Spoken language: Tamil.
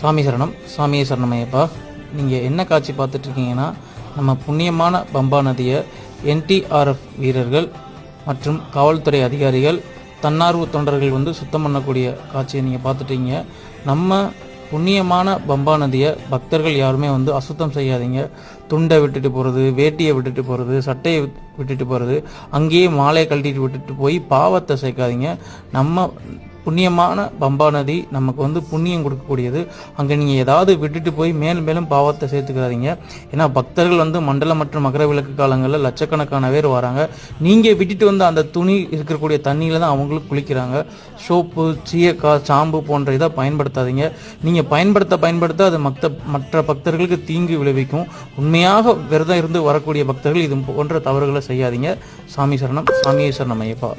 சாமி சரணம். சாமியே சரணமையப்பா. நீங்கள் என்ன காட்சி பார்த்துட்ருக்கீங்கன்னா, நம்ம புண்ணியமான பம்பா நதியை NTRF வீரர்கள் மற்றும் காவல்துறை அதிகாரிகள், தன்னார்வ தொண்டர்கள் சுத்தம் பண்ணக்கூடிய காட்சியை நீங்கள் பார்த்துட்டீங்க. நம்ம புண்ணியமான பம்பா நதியை பக்தர்கள் யாருமே அசுத்தம் செய்யாதீங்க. துண்டை விட்டுட்டு போகிறது, வேட்டியை விட்டுட்டு போகிறது, சட்டையை விட்டுட்டு போகிறது, அங்கேயே மாலையை கழட்டிட்டு விட்டுட்டு போய் பாவத்தை சேர்க்காதீங்க. நம்ம புண்ணியமான பம்பா நதி நமக்கு புண்ணியம் கொடுக்கக்கூடியது. அங்கே நீங்கள் ஏதாவது விட்டுட்டு போய் மேலும் மேலும் பாவத்தை சேர்த்துக்கிறாதீங்க. ஏன்னா பக்தர்கள் மண்டல மற்றும் மகர விளக்கு காலங்களில் லட்சக்கணக்கான பேர் வராங்க. நீங்கள் விட்டுட்டு அந்த துணி இருக்கக்கூடிய தண்ணியில் தான் அவங்களும் குளிக்கிறாங்க. சோப்பு, சீயக்காய், சாம்பு போன்ற இதை பயன்படுத்தாதீங்க. நீங்கள் பயன்படுத்த அது மற்ற பக்தர்களுக்கு தீங்கு விளைவிக்கும். உண்மையாக விரதம் இருந்து வரக்கூடிய பக்தர்கள் இது போன்ற தவறுகளை செய்யாதீங்க. சாமி சரணம். சாமியே சரணம் ஐயப்பா.